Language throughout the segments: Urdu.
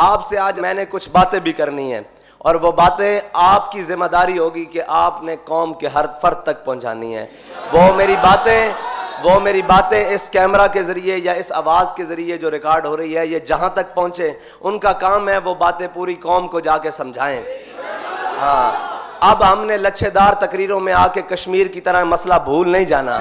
آپ سے آج میں نے کچھ باتیں بھی کرنی ہیں، اور وہ باتیں آپ کی ذمہ داری ہوگی کہ آپ نے قوم کے ہر فرد تک پہنچانی ہے۔ وہ میری باتیں اس کیمرہ کے ذریعے یا اس آواز کے ذریعے جو ریکارڈ ہو رہی ہے، یہ جہاں تک پہنچے، ان کا کام ہے وہ باتیں پوری قوم کو جا کے سمجھائیں۔ ہاں، اب ہم نے لچھے دار تقریروں میں آ کے کشمیر کی طرح مسئلہ بھول نہیں جانا،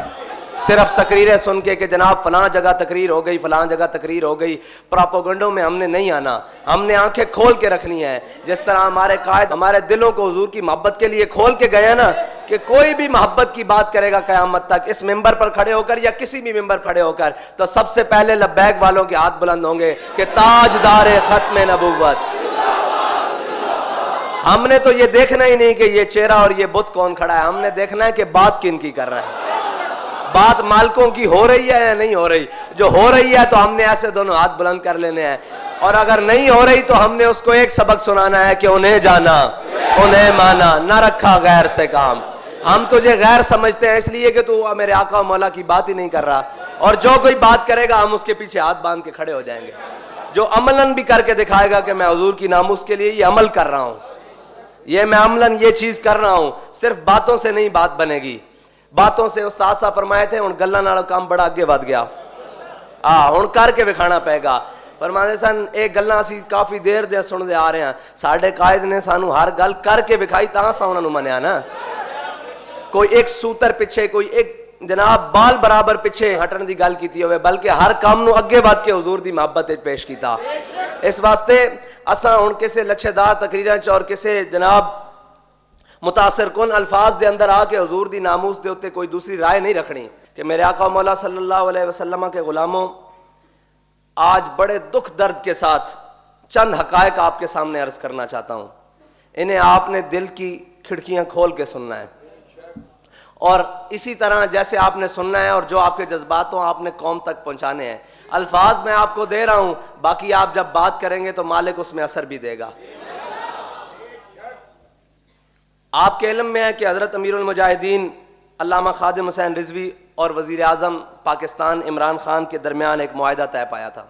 صرف تقریریں سن کے کہ جناب فلاں جگہ تقریر ہو گئی، فلاں جگہ تقریر ہو گئی، پراپوگنڈوں میں ہم نے نہیں آنا۔ ہم نے آنکھیں کھول کے رکھنی ہے، جس طرح ہمارے قائد ہمارے دلوں کو حضور کی محبت کے لیے کھول کے گئے نا، کہ کوئی بھی محبت کی بات کرے گا قیامت تک اس ممبر پر کھڑے ہو کر یا کسی بھی ممبر کھڑے ہو کر، تو سب سے پہلے لبیک والوں کے ہاتھ بلند ہوں گے کہ تاجدار ختم نبوت۔ ہم نے تو یہ دیکھنا ہی نہیں کہ یہ چہرہ اور یہ بت کون کھڑا ہے، ہم نے دیکھنا ہے کہ بات کن کی کر رہے ہیں، بات مالکوں کی ہو رہی ہے یا نہیں ہو رہی۔ جو ہو رہی ہے تو ہم نے ایسے دونوں ہاتھ بلند کر لینے ہیں، اور اگر نہیں ہو رہی تو ہم نے اس کو ایک سبق سنانا ہے کہ انہیں جانا، انہیں مانا، نہ رکھا غیر سے کام۔ ہم تجھے غیر سمجھتے ہیں اس لیے کہ تو میرے آقا و مولا کی بات ہی نہیں کر رہا، اور جو کوئی بات کرے گا ہم اس کے پیچھے ہاتھ باندھ کے کھڑے ہو جائیں گے۔ جو عملاً بھی کر کے دکھائے گا کہ میں حضور کی ناموس کے لیے یہ عمل کر رہا ہوں، یہ میں عملاً یہ چیز کر رہا ہوں، صرف باتوں سے نہیں بات بنے گی۔ باتوں سے استاد صاحب فرمائے تھے ہن گلاں نال کام بڑا اگے ود گیا، ہن کر کے وکھانا پے گا۔ فرماتے سن ایک گلاں اسی کافی دیر دے سنتے آ رہے ہیں، ساڈے قائد نے سانو ہر گل کر کے وکھائی تاں سا انہاں نوں منیا نا۔ کوئی ایک سوتر پیچھے، کوئی ایک جناب بال برابر پیچھے ہٹن دی گل کیتی ہوئے، بلکہ ہر کام نو اگے ود کے حضور دی محبت پیش کیتا۔ اس واسطے اساں ہن کسے لچھے دار تقریراں چ اور کسے جناب متاثر کن الفاظ دے اندر آ کے حضور دی ناموس دے اوتے کوئی دوسری رائے نہیں رکھنی کہ میرے آقا مولا صلی اللہ علیہ وسلم کے غلاموں، آج بڑے دکھ درد کے ساتھ چند حقائق آپ کے سامنے عرض کرنا چاہتا ہوں۔ انہیں آپ نے دل کی کھڑکیاں کھول کے سننا ہے، اور اسی طرح جیسے آپ نے سننا ہے اور جو آپ کے جذبات ہوں آپ نے قوم تک پہنچانے ہیں۔ الفاظ میں آپ کو دے رہا ہوں، باقی آپ جب بات کریں گے تو مالک اس میں اثر بھی دے گا۔ آپ کے علم میں ہے کہ حضرت امیر المجاہدین علامہ خادم حسین رضوی اور وزیر اعظم پاکستان عمران خان کے درمیان ایک معاہدہ طے پایا تھا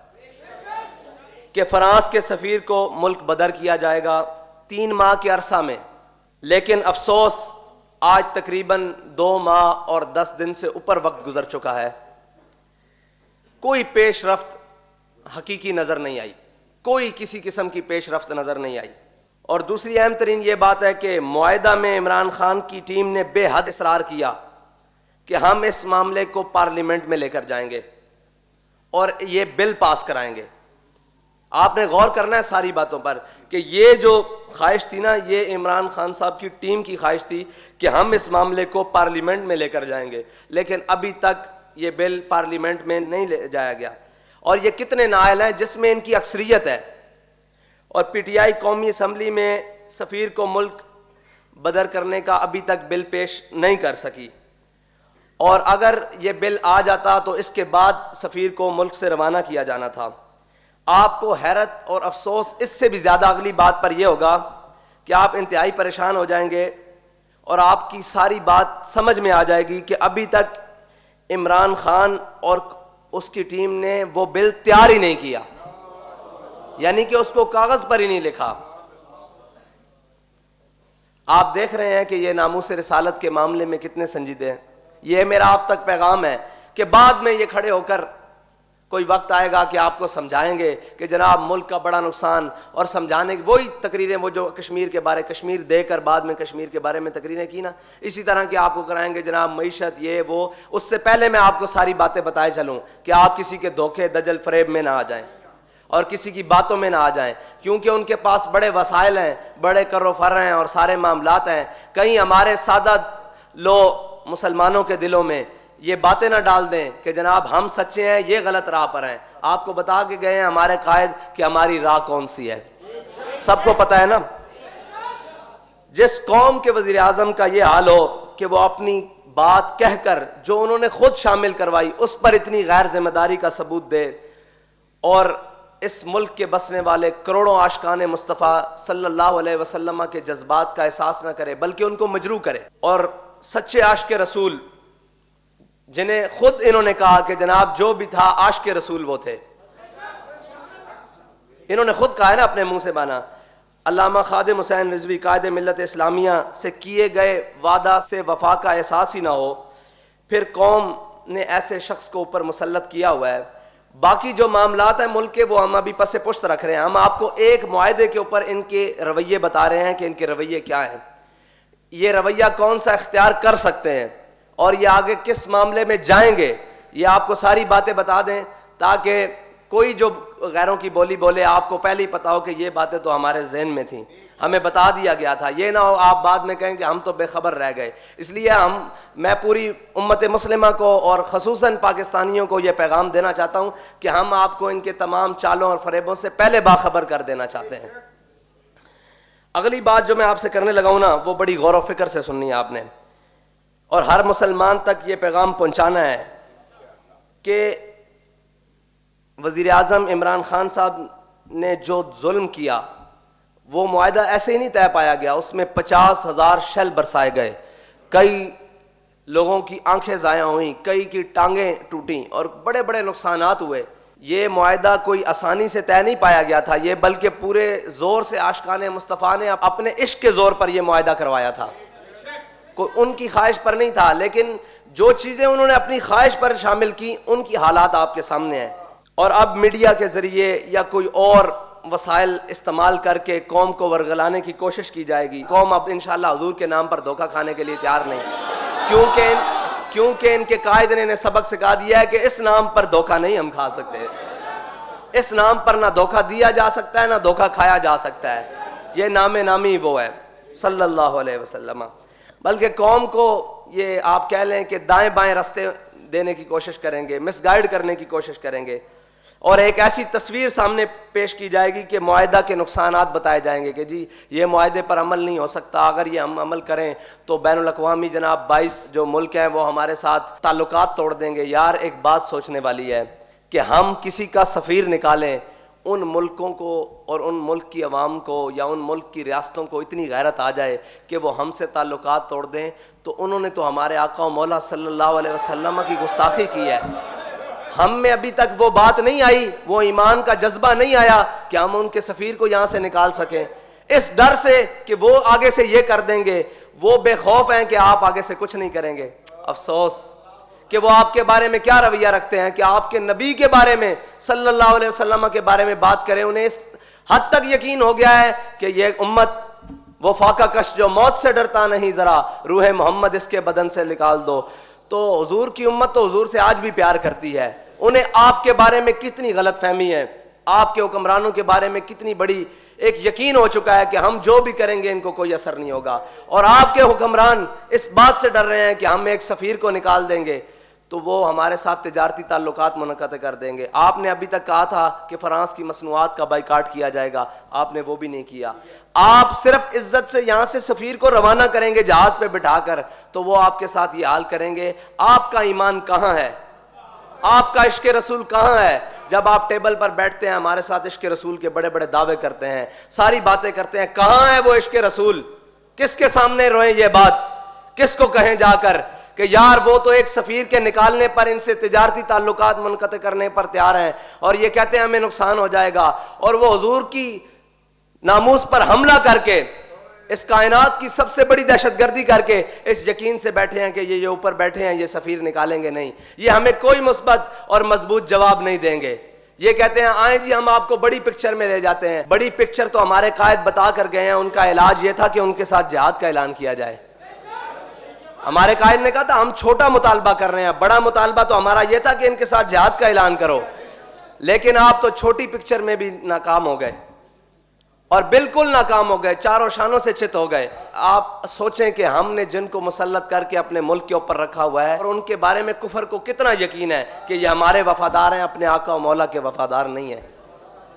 کہ فرانس کے سفیر کو ملک بدر کیا جائے گا 3 ماہ کے عرصہ میں، لیکن افسوس آج تقریباً 2 ماہ اور 10 دن سے اوپر وقت گزر چکا ہے، کوئی پیش رفت حقیقی نظر نہیں آئی، کوئی کسی قسم کی پیش رفت نظر نہیں آئی۔ اور دوسری اہم ترین یہ بات ہے کہ معاہدہ میں عمران خان کی ٹیم نے بے حد اصرار کیا کہ ہم اس معاملے کو پارلیمنٹ میں لے کر جائیں گے اور یہ بل پاس کرائیں گے۔ آپ نے غور کرنا ہے ساری باتوں پر کہ یہ جو خواہش تھی نا، یہ عمران خان صاحب کی ٹیم کی خواہش تھی کہ ہم اس معاملے کو پارلیمنٹ میں لے کر جائیں گے، لیکن ابھی تک یہ بل پارلیمنٹ میں نہیں لے جایا گیا۔ اور یہ کتنے نائل ہیں جس میں ان کی اکثریت ہے، اور پی ٹی آئی قومی اسمبلی میں سفیر کو ملک بدر کرنے کا ابھی تک بل پیش نہیں کر سکی، اور اگر یہ بل آ جاتا تو اس کے بعد سفیر کو ملک سے روانہ کیا جانا تھا۔ آپ کو حیرت اور افسوس اس سے بھی زیادہ اگلی بات پر یہ ہوگا کہ آپ انتہائی پریشان ہو جائیں گے اور آپ کی ساری بات سمجھ میں آ جائے گی کہ ابھی تک عمران خان اور اس کی ٹیم نے وہ بل تیار ہی نہیں کیا، یعنی کہ اس کو کاغذ پر ہی نہیں لکھا۔ آپ دیکھ رہے ہیں کہ یہ ناموس رسالت کے معاملے میں کتنے سنجیدے ہیں۔ یہ میرا آپ تک پیغام ہے کہ بعد میں یہ کھڑے ہو کر کوئی وقت آئے گا کہ آپ کو سمجھائیں گے کہ جناب ملک کا بڑا نقصان، اور سمجھانے کی وہی تقریریں وہ جو کشمیر کے بارے کشمیر دے کر بعد میں کشمیر کے بارے میں تقریریں کی نا، اسی طرح کہ آپ کو کرائیں گے جناب معیشت یہ وہ۔ اس سے پہلے میں آپ کو ساری باتیں بتائے چلوں کہ آپ کسی کے دھوکے دجل فریب میں نہ آ جائیں اور کسی کی باتوں میں نہ آ جائیں، کیونکہ ان کے پاس بڑے وسائل ہیں، بڑے کر و فر ہیں اور سارے معاملات ہیں۔ کہیں ہمارے سادہ مسلمانوں کے دلوں میں یہ باتیں نہ ڈال دیں کہ جناب ہم سچے ہیں، یہ غلط راہ پر ہیں۔ آپ کو بتا کے گئے ہیں ہمارے قائد کہ ہماری راہ کون سی ہے، سب کو پتہ ہے نا۔ جس قوم کے وزیر اعظم کا یہ حال ہو کہ وہ اپنی بات کہہ کر جو انہوں نے خود شامل کروائی اس پر اتنی غیر ذمہ داری کا ثبوت دے، اور اس ملک کے بسنے والے کروڑوں عاشقان مصطفیٰ صلی اللہ علیہ وسلم کے جذبات کا احساس نہ کرے بلکہ ان کو مجروح کرے، اور سچے عاشق رسول جنہیں خود انہوں نے کہا کہ جناب جو بھی تھا عاشق رسول وہ تھے، انہوں نے خود کہا ہے نا اپنے منہ سے بانا. علامہ خادم حسین رضوی قائد ملت اسلامیہ سے کیے گئے وعدہ سے وفا کا احساس ہی نہ ہو, پھر قوم نے ایسے شخص کو اوپر مسلط کیا ہوا ہے. باقی جو معاملات ہیں ملک کے وہ ہم ابھی پس پشت رکھ رہے ہیں. ہم آپ کو ایک معاہدے کے اوپر ان کے رویے بتا رہے ہیں کہ ان کے رویے کیا ہیں, یہ رویہ کون سا اختیار کر سکتے ہیں اور یہ آگے کس معاملے میں جائیں گے. یہ آپ کو ساری باتیں بتا دیں تاکہ کوئی جو غیروں کی بولی بولے آپ کو پہلے ہی پتا ہو کہ یہ باتیں تو ہمارے ذہن میں تھیں, ہمیں بتا دیا گیا تھا. یہ نہ ہو آپ بعد میں کہیں کہ ہم تو بے خبر رہ گئے. اس لیے میں پوری امت مسلمہ کو اور خصوصاً پاکستانیوں کو یہ پیغام دینا چاہتا ہوں کہ ہم آپ کو ان کے تمام چالوں اور فریبوں سے پہلے باخبر کر دینا چاہتے ہیں. اگلی بات جو میں آپ سے کرنے لگا ہوں نا وہ بڑی غور و فکر سے سننی ہے آپ نے, اور ہر مسلمان تک یہ پیغام پہنچانا ہے کہ وزیر اعظم عمران خان صاحب نے جو ظلم کیا وہ معاہدہ ایسے ہی نہیں طے پایا گیا, اس میں 50,000 شیل برسائے گئے, کئی لوگوں کی آنکھیں ضائع ہوئیں, کئی کی ٹانگیں ٹوٹیں اور بڑے بڑے نقصانات ہوئے. یہ معاہدہ کوئی آسانی سے طے نہیں پایا گیا تھا, یہ بلکہ پورے زور سے عاشقان مصطفیٰ نے اپنے عشق کے زور پر یہ معاہدہ کروایا تھا, کوئی ان کی خواہش پر نہیں تھا. لیکن جو چیزیں انہوں نے اپنی خواہش پر شامل کی ان کی حالات آپ کے سامنے ہیں, اور اب میڈیا کے ذریعے یا کوئی اور وسائل استعمال کر کے قوم کو ورگلانے کی کوشش کی جائے گی. قوم اب انشاءاللہ حضور کے نام پر دھوکہ کھانے کے لیے تیار نہیں, کیونکہ ان کے قائد نے انہیں سبق سکھا دیا ہے کہ اس نام پر دھوکہ نہیں ہم کھا سکتے. اس نام پر نہ دھوکہ دیا جا سکتا ہے نہ دھوکہ کھایا جا سکتا ہے. یہ نام نامی وہ ہے صلی اللہ علیہ وسلم. بلکہ قوم کو یہ آپ کہہ لیں کہ دائیں بائیں راستے دینے کی کوشش کریں گے, مس گائیڈ کرنے کی کوشش کریں گے, اور ایک ایسی تصویر سامنے پیش کی جائے گی کہ معاہدہ کے نقصانات بتائے جائیں گے کہ جی یہ معاہدے پر عمل نہیں ہو سکتا, اگر یہ ہم عمل کریں تو بین الاقوامی جناب 22 جو ملک ہیں وہ ہمارے ساتھ تعلقات توڑ دیں گے. یار ایک بات سوچنے والی ہے کہ ہم کسی کا سفیر نکالیں, ان ملکوں کو اور ان ملک کی عوام کو یا ان ملک کی ریاستوں کو اتنی غیرت آ جائے کہ وہ ہم سے تعلقات توڑ دیں, تو انہوں نے تو ہمارے آقا و مولا صلی اللہ علیہ وسلم کی گستاخی کی ہے. ہم میں ابھی تک وہ بات نہیں آئی, وہ ایمان کا جذبہ نہیں آیا کہ ہم ان کے سفیر کو یہاں سے نکال سکیں, اس ڈر سے کہ وہ آگے سے یہ کر دیں گے. وہ بے خوف ہیں کہ آپ آگے سے کچھ نہیں کریں گے. افسوس کہ وہ آپ کے بارے میں کیا رویہ رکھتے ہیں کہ آپ کے نبی کے بارے میں صلی اللہ علیہ وسلم کے بارے میں بات کریں. انہیں اس حد تک یقین ہو گیا ہے کہ یہ امت وہ فاقہ کش جو موت سے ڈرتا نہیں, ذرا روح محمد اس کے بدن سے نکال دو. تو حضور کی امت تو حضور سے آج بھی پیار کرتی ہے. انہیں آپ کے بارے میں کتنی غلط فہمی ہے, آپ کے حکمرانوں کے بارے میں کتنی بڑی ایک یقین ہو چکا ہے کہ ہم جو بھی کریں گے ان کو کوئی اثر نہیں ہوگا, اور آپ کے حکمران اس بات سے ڈر رہے ہیں کہ ہم ایک سفیر کو نکال دیں گے تو وہ ہمارے ساتھ تجارتی تعلقات منعقد کر دیں گے. آپ نے ابھی تک کہا تھا کہ فرانس کی مصنوعات کا بائیکاٹ کیا جائے گا, آپ نے وہ بھی نہیں کیا. آپ صرف عزت سے یہاں سے سفیر کو روانہ کریں گے جہاز پہ بٹھا کر, تو وہ آپ کے ساتھ یہ حال کریں گے. آپ کا ایمان کہاں ہے, آپ کا عشق رسول کہاں ہے؟ جب آپ ٹیبل پر بیٹھتے ہیں ہمارے ساتھ عشق رسول کے بڑے بڑے دعوے کرتے ہیں, ساری باتیں کرتے ہیں, کہاں ہے وہ عشق رسول؟ کس کے سامنے روئیں یہ بات, کس کو کہیں جا کر کہ یار وہ تو ایک سفیر کے نکالنے پر, ان سے تجارتی تعلقات منقطع کرنے پر تیار ہیں, اور یہ کہتے ہیں ہمیں نقصان ہو جائے گا, اور وہ حضور کی ناموس پر حملہ کر کے اس کائنات کی سب سے بڑی دہشت گردی کر کے اس یقین سے بیٹھے ہیں کہ یہ اوپر بیٹھے ہیں, یہ سفیر نکالیں گے نہیں, یہ ہمیں کوئی مثبت اور مضبوط جواب نہیں دیں گے. یہ کہتے ہیں آئیں جی ہم آپ کو بڑی پکچر میں لے جاتے ہیں. بڑی پکچر تو ہمارے قائد بتا کر گئے ہیں, ان کا علاج یہ تھا کہ ان کے ساتھ جہاد کا اعلان کیا جائے. ہمارے قائد نے کہا تھا ہم چھوٹا مطالبہ کر رہے ہیں, بڑا مطالبہ تو ہمارا یہ تھا کہ ان کے ساتھ جہاد کا اعلان کرو. لیکن آپ تو چھوٹی پکچر میں بھی ناکام ہو گئے, اور بالکل ناکام ہو گئے, چاروں شانوں سے چت ہو گئے. آپ سوچیں کہ ہم نے جن کو مسلط کر کے اپنے ملک کے اوپر رکھا ہوا ہے, اور ان کے بارے میں کفر کو کتنا یقین ہے کہ یہ ہمارے وفادار ہیں, اپنے آقا و مولا کے وفادار نہیں ہیں.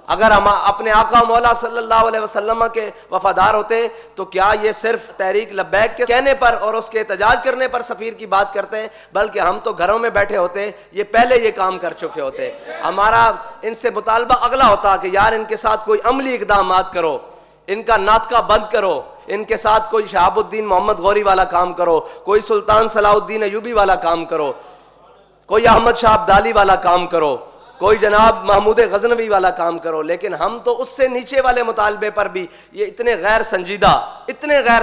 اگر ہم اپنے آقا و مولا صلی اللہ علیہ وسلم کے وفادار ہوتے تو کیا یہ صرف تحریک لبیک کے کہنے پر اور اس کے احتجاج کرنے پر سفیر کی بات کرتے ہیں, بلکہ ہم تو گھروں میں بیٹھے ہوتے, یہ پہلے یہ کام کر چکے ہوتے. ہمارا ان سے مطالبہ اگلا ہوتا کہ یار ان کے ساتھ کوئی عملی اقدامات کرو, ان کا ناطقہ بند کرو, ان کے ساتھ کوئی شہاب الدین محمد غوری والا کام کرو, کوئی سلطان صلاح الدین ایوبی والا کام کرو, کوئی احمد شاہ ابدالی والا کام کرو, کوئی جناب محمود غزنوی والا کام کرو، لیکن ہم تو اس سے نیچے والے مطالبے پر بھی یہ اتنے غیر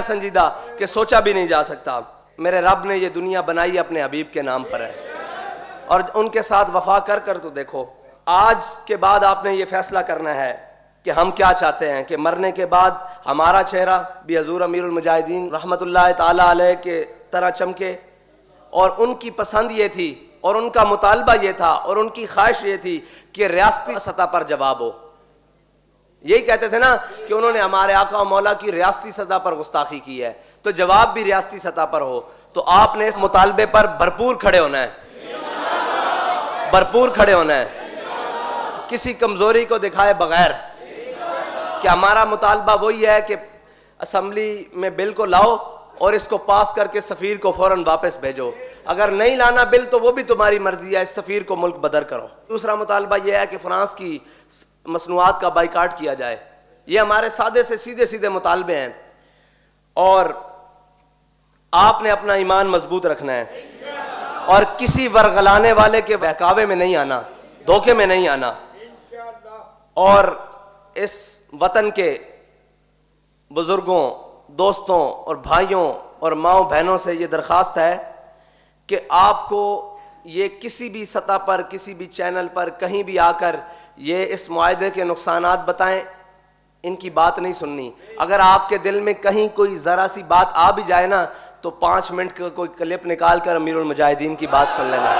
سنجیدہ کہ سوچا بھی نہیں جا سکتا۔ میرے رب نے یہ دنیا بنائی اپنے حبیب کے نام پر ہے، اور ان کے ساتھ وفا کر تو دیکھو۔ آج کے بعد آپ نے یہ فیصلہ کرنا ہے کہ ہم کیا چاہتے ہیں، کہ مرنے کے بعد ہمارا چہرہ بھی حضور امیر المجاہدین رحمت اللہ تعالی علیہ کے طرح چمکے، اور ان کی پسند یہ تھی اور ان کا مطالبہ یہ تھا اور ان کی خواہش یہ تھی کہ ریاستی سطح پر جواب ہو۔ یہی کہتے تھے نا کہ انہوں نے ہمارے آقا و مولا کی ریاستی سطح پر گستاخی کی ہے، تو جواب بھی ریاستی سطح پر ہو۔ تو آپ نے اس مطالبے پر بھرپور کھڑے ہونا ہے، کسی کمزوری کو دکھائے بغیر، کہ ہمارا مطالبہ وہی ہے کہ اسمبلی میں بل کو لاؤ اور اس کو پاس کر کے سفیر کو فوراً واپس بھیجو، اگر نہیں لانا بل تو وہ بھی تمہاری مرضی ہے، اس سفیر کو ملک بدر کرو۔ دوسرا مطالبہ یہ ہے کہ فرانس کی مصنوعات کا بائیکاٹ کیا جائے۔ یہ ہمارے سادے سے سیدھے مطالبے ہیں، اور آپ نے اپنا ایمان مضبوط رکھنا ہے اور کسی ورغلانے والے کے بہکاوے میں نہیں آنا، دھوکے میں نہیں آنا۔ اور اس وطن کے بزرگوں، دوستوں اور بھائیوں اور ماؤں بہنوں سے یہ درخواست ہے کہ آپ کو یہ کسی بھی سطح پر، کسی بھی چینل پر، کہیں بھی آ کر یہ اس معاہدے کے نقصانات بتائیں، ان کی بات نہیں سننی۔ اگر آپ کے دل میں کہیں کوئی ذرا سی بات آ بھی جائے نا تو 5 منٹ کا کوئی کلپ نکال کر امیر المجاہدین کی بات سن لینا۔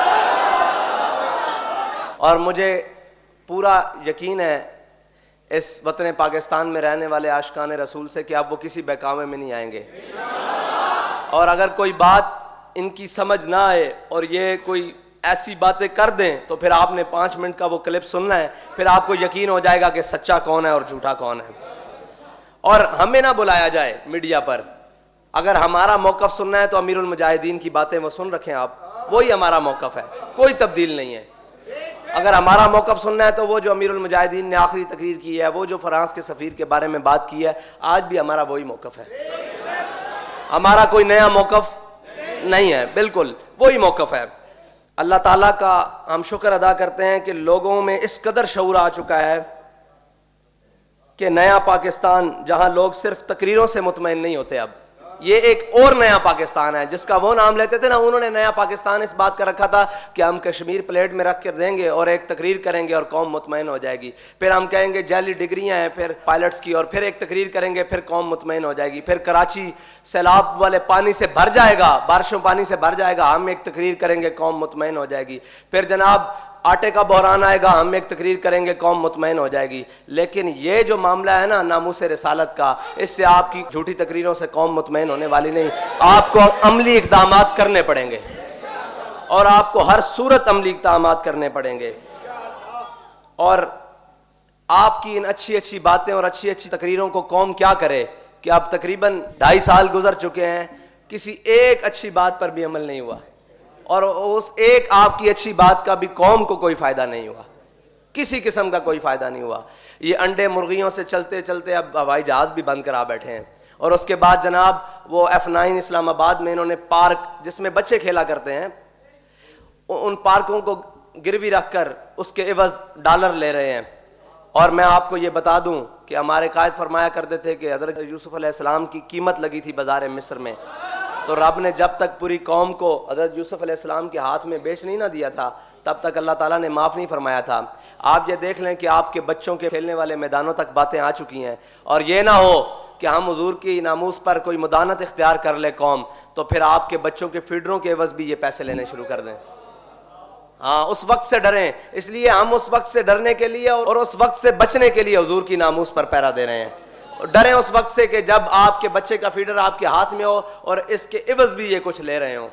اور مجھے پورا یقین ہے اس وطن پاکستان میں رہنے والے عاشقان رسول سے کہ اب وہ کسی بہکاوے میں نہیں آئیں گے، اور اگر کوئی بات ان کی سمجھ نہ آئے اور یہ کوئی ایسی باتیں کر دیں تو پھر آپ نے 5 منٹ کا وہ کلپ سننا ہے، پھر آپ کو یقین ہو جائے گا کہ سچا کون ہے اور جھوٹا کون ہے۔ اور ہمیں نہ بلایا جائے میڈیا پر، اگر ہمارا موقف سننا ہے تو امیر المجاہدین کی باتیں وہ سن رکھیں آپ، وہی ہمارا موقف ہے، کوئی تبدیل نہیں ہے۔ اگر ہمارا موقف سننا ہے تو وہ جو امیر المجاہدین نے آخری تقریر کی ہے، وہ جو فرانس کے سفیر کے بارے میں بات کی ہے، آج بھی ہمارا وہی موقف ہے، ہمارا کوئی نیا موقف نہیں ہے، بالکل وہی موقف ہے۔ اللہ تعالیٰ کا ہم شکر ادا کرتے ہیں کہ لوگوں میں اس قدر شعور آ چکا ہے کہ نیا پاکستان، جہاں لوگ صرف تقریروں سے مطمئن نہیں ہوتے، اب یہ ایک اور نیا پاکستان ہے جس کا وہ نام لیتے تھے نا، انہوں نے نیا پاکستان اس بات کا رکھا تھا کہ ہم کشمیر پلیٹ میں رکھ کر دیں گے اور ایک تقریر کریں گے اور قوم مطمئن ہو جائے گی، پھر ہم کہیں گے جعلی ڈگریاں ہیں پھر پائلٹس کی، اور پھر ایک تقریر کریں گے، پھر قوم مطمئن ہو جائے گی، پھر کراچی سیلاب والے پانی سے بھر جائے گا، بارشوں پانی سے بھر جائے گا، ہم ایک تقریر کریں گے، قوم مطمئن ہو جائے گی، پھر جناب آٹے کا بحران آئے گا، ہم ایک تقریر کریں گے، قوم مطمئن ہو جائے گی۔ لیکن یہ جو معاملہ ہے نا ناموس رسالت کا، اس سے آپ کی جھوٹی تقریروں سے قوم مطمئن ہونے والی نہیں، آپ کو عملی اقدامات کرنے پڑیں گے، اور آپ کو ہر صورت عملی اقدامات کرنے پڑیں گے۔ اور آپ کی ان اچھی باتیں اور اچھی تقریروں کو قوم کیا کرے کہ اب تقریباً 2.5 سال گزر چکے ہیں، کسی ایک اچھی بات پر بھی عمل نہیں ہوا، اور اس ایک آپ کی اچھی بات کا بھی قوم کو کوئی فائدہ نہیں ہوا، کسی قسم کا کوئی فائدہ نہیں ہوا۔ یہ انڈے مرغیوں سے چلتے چلتے اب ہوائی جہاز بھی بند کرا بیٹھے ہیں، اور اس کے بعد جناب وہ F9 اسلام آباد میں انہوں نے پارک جس میں بچے کھیلا کرتے ہیں، ان پارکوں کو گروی رکھ کر اس کے عوض ڈالر لے رہے ہیں۔ اور میں آپ کو یہ بتا دوں کہ ہمارے قائد فرمایا کرتے تھے کہ حضرت یوسف علیہ السلام کی قیمت لگی تھی بازار مصر میں، تو رب نے جب تک پوری قوم کو حضرت یوسف علیہ السلام کے ہاتھ میں بیچ نہیں نہ دیا تھا تب تک اللہ تعالیٰ نے معاف نہیں فرمایا تھا۔ آپ یہ دیکھ لیں کہ آپ کے بچوں کے کھیلنے والے میدانوں تک باتیں آ چکی ہیں، اور یہ نہ ہو کہ ہم حضور کی ناموس پر کوئی مدانت اختیار کر لے قوم، تو پھر آپ کے بچوں کے فیڈروں کے عوض بھی یہ پیسے لینے شروع کر دیں۔ ہاں، اس وقت سے ڈریں، اس لیے ہم اس وقت سے ڈرنے کے لیے اور اس وقت سے بچنے کے لیے حضور کی ناموس پر پہرا دے رہے ہیں۔ ڈریں اس وقت سے کہ جب آپ کے بچے کا فیڈر آپ کے ہاتھ میں ہو اور اس کے عوض بھی یہ کچھ لے رہے ہوں،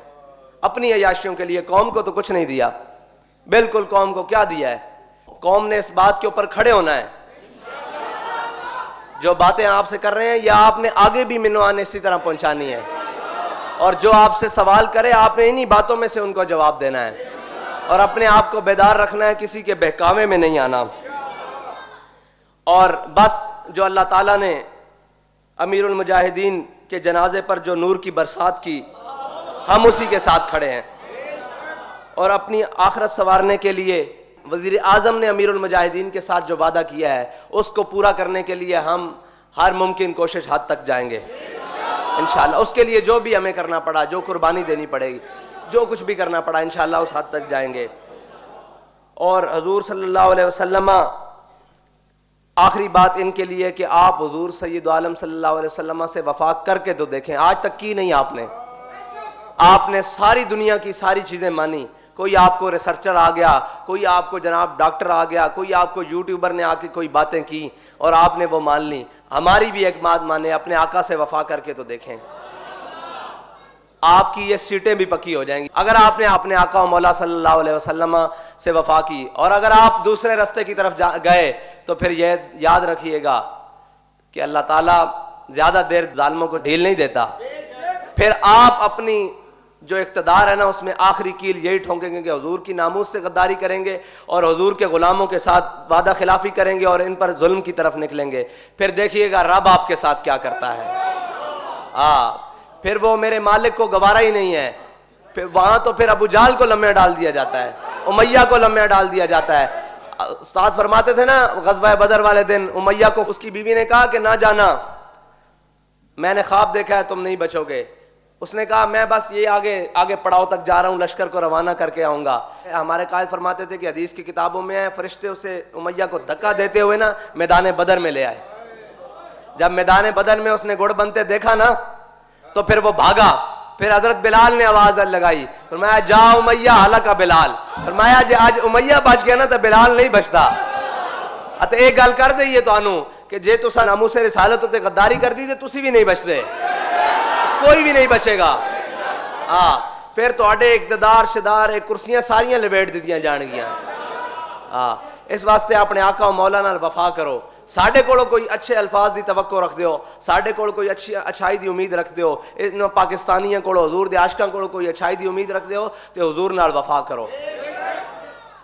اپنی عیاشیوں کے لیے۔ قوم کو تو کچھ نہیں دیا، بالکل قوم کو کیا دیا ہے؟ قوم نے اس بات کے اوپر کھڑے ہونا ہے، جو باتیں آپ سے کر رہے ہیں یا آپ نے آگے بھی منوان اسی طرح پہنچانی ہے، اور جو آپ سے سوال کرے آپ نے انہی باتوں میں سے ان کو جواب دینا ہے، اور اپنے آپ کو بیدار رکھنا ہے، کسی کے بہکاوے میں نہیں آنا۔ اور بس جو اللہ تعالیٰ نے امیر المجاہدین کے جنازے پر جو نور کی برسات کی، ہم اسی کے ساتھ کھڑے ہیں، اور اپنی آخرت سنوارنے کے لیے وزیر اعظم نے امیر المجاہدین کے ساتھ جو وعدہ کیا ہے اس کو پورا کرنے کے لیے ہم ہر ممکن کوشش حد تک جائیں گے انشاءاللہ. اس کے لیے جو بھی ہمیں کرنا پڑا, جو قربانی دینی پڑے گی, جو کچھ بھی کرنا پڑا, انشاءاللہ اس حد تک جائیں گے. اور حضور صلی اللہ علیہ وسلم, آخری بات ان کے لیے کہ آپ حضور سید عالم صلی اللہ علیہ وسلم سے وفا کر کے تو دیکھیں. آج تک کی نہیں آپ نے ساری دنیا کی ساری چیزیں مانی. کوئی آپ کو ریسرچر آ گیا, کوئی آپ کو جناب ڈاکٹر آ گیا, کوئی آپ کو یوٹیوبر نے آ کے کوئی باتیں کی اور آپ نے وہ مان لی. ہماری بھی ایک بات مانے, اپنے آقا سے وفا کر کے تو دیکھیں, آپ کی یہ سیٹیں بھی پکی ہو جائیں گی. اگر آپ نے اپنے آقا و مولا صلی اللہ علیہ وسلم سے وفا کی اور اگر آپ دوسرے راستے کی طرف گئے تو پھر یہ یاد رکھیے گا کہ اللہ تعالیٰ زیادہ دیر ظالموں کو ڈھیل نہیں دیتا. پھر آپ اپنی جو اقتدار ہے نا اس میں آخری کیل یہی ٹھونکیں گے کہ حضور کی ناموس سے غداری کریں گے اور حضور کے غلاموں کے ساتھ وعدہ خلافی کریں گے اور ان پر ظلم کی طرف نکلیں گے. پھر دیکھیے گا رب آپ کے ساتھ کیا کرتا ہے. پھر وہ میرے مالک کو گوارا ہی نہیں ہے. پھر وہاں تو پھر ابو جہل کو لمحے ڈال دیا جاتا ہے, امیہ کو لمحے ڈال دیا جاتا ہے. ساتھ فرماتے تھے نا غزوہ بدر والے دن, امیہ کو اس کی بیوی نے کہا کہ نہ جانا, میں نے خواب دیکھا ہے تم نہیں بچو گے. اس نے کہا میں بس یہ آگے پڑاؤ تک جا رہا ہوں, لشکر کو روانہ کر کے آؤں گا. ہمارے قائد فرماتے تھے کہ حدیث کی کتابوں میں ہے فرشتے اسے امیہ کو دھکا دیتے ہوئے نا میدان بدر میں لے آئے. جب میدان بدر میں اس نے گڑ بنتے دیکھا نا تو پھر وہ بھاگا. پھر حضرت بلال نے آواز لگائی, فرمایا جا امیہ ہلاکا بلال. فرمایا جی آج امیہ بچ گیا نا تو بلال نہیں بچتا. تے ایک گل کر دئیے تو آنو کہ جے تسا ناموس رسالت تے غداری کر دی تے تسی بھی نہیں بچتے, کوئی بھی نہیں بچے گا. پھر تواڈے اقتدار شدار کرسیاں ساریاں لپیٹ دتیاں جان گیاں. اس واسطے اپنے آقا و مولا نال وفا کرو. ساڈے کولو کوئی اچھے الفاظ دی توقع رکھ دیو, ساڈے کول کوئی اچھائی دی امید رکھ دیو, ان پاکستانیاں کولو حضور دے عاشقاں کولو کوئی اچھائی دی امید رکھ دیو تے حضور نال وفا کرو.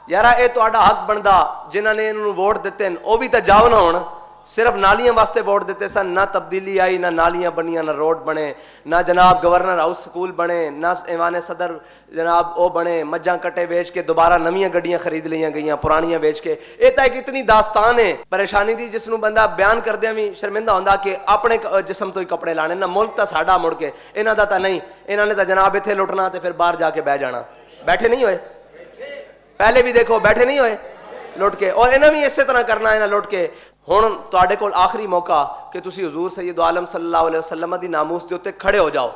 یارا اے تہاڈا حق بندا, جنہاں نے انہوں ووٹ دتے ہیں او بھی تے جاؤ نہ ہون. صرف نالیاں واسطے ووٹ دیتے سن, نہ تبدیلی آئی, نہ نالیاں بنیاں, نہ روڈ بنے, نہ جناب گورنر ہاؤس سکول بنے, نہ ایوان صدر جناب او بنے. مجھاں کٹے بیچ کے دوبارہ نویاں گڈیاں خرید لیاں گئیاں, پرانیاں بیچ کے. یہ تو ایک اتنی داستان ہے پریشانی دی جس نوں بندہ بیان کردیا بھی شرمندہ ہوندا کہ اپنے جسم تو ہی کپڑے لانے نا, ملک تا ساڈا مڑ کے انہاں دا تا نہیں. انہاں نے تا جناب ایتھے لٹنا تے پھر باہر جا کے بہ جانا. بیٹھے نہیں ہوئے پہلے بھی, دیکھو بیٹھے نہیں ہوئے لٹ کے, اور انہاں بھی اسی طرح کرنا ہے نا لٹ کے. ہن تواڈے کول آخری موقع کہ تسی حضور سید عالم صلی اللہ علیہ وسلم دی ناموس دے اوتے کھڑے ہو جاؤ,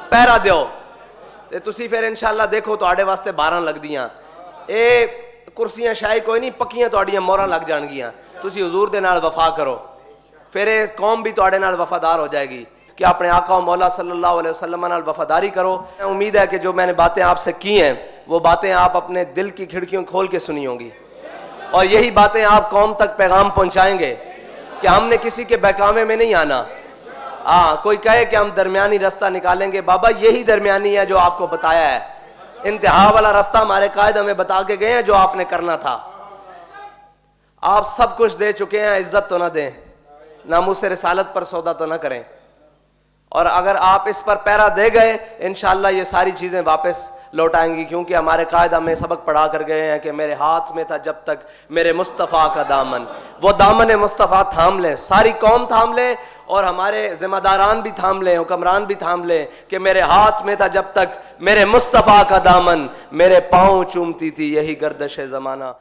پہرا دیو تے تسی پھر انشاءاللہ دیکھو تواڈے واسطے 12 لگدیاں. اے کرسیاں شاہی کوئی نہیں, پکیاں تواڈیاں موہراں لگ جان گیاں. تسی حضور دے نال وفا کرو, پھر اے قوم بھی تواڈے نال وفادار ہو جائے گی. کہ اپنے آقا و مولا صلی اللہ علیہ وسلم نال وفاداری کرو. امید ہے کہ جو میں نے باتیں آپ سے کی ہیں وہ باتیں آپ اپنے دل کی کھڑکیوں کھول کے سنی ہوں گی, اور یہی باتیں آپ قوم تک پیغام پہنچائیں گے کہ ہم نے کسی کے بہکاوے میں نہیں آنا. کوئی کہے کہ ہم درمیانی راستہ نکالیں گے, بابا یہی درمیانی ہے جو آپ کو بتایا ہے. انتہا والا راستہ ہمارے قائد ہمیں بتا کے گئے ہیں جو آپ نے کرنا تھا. آپ سب کچھ دے چکے ہیں, عزت تو نہ دیں, ناموس رسالت پر سودا تو نہ کریں. اور اگر آپ اس پر پیرا دے گئے انشاءاللہ یہ ساری چیزیں واپس لوٹ آئیں گی, کیونکہ ہمارے قائد ہمیں سبق پڑھا کر گئے ہیں کہ میرے ہاتھ میں تھا جب تک میرے مصطفیٰ کا دامن. وہ دامن مصطفیٰ تھام لیں, ساری قوم تھام لیں, اور ہمارے ذمہ داران بھی تھام لیں, حکمران بھی تھام لیں کہ میرے ہاتھ میں تھا جب تک میرے مصطفیٰ کا دامن, میرے پاؤں چومتی تھی یہی گردش زمانہ.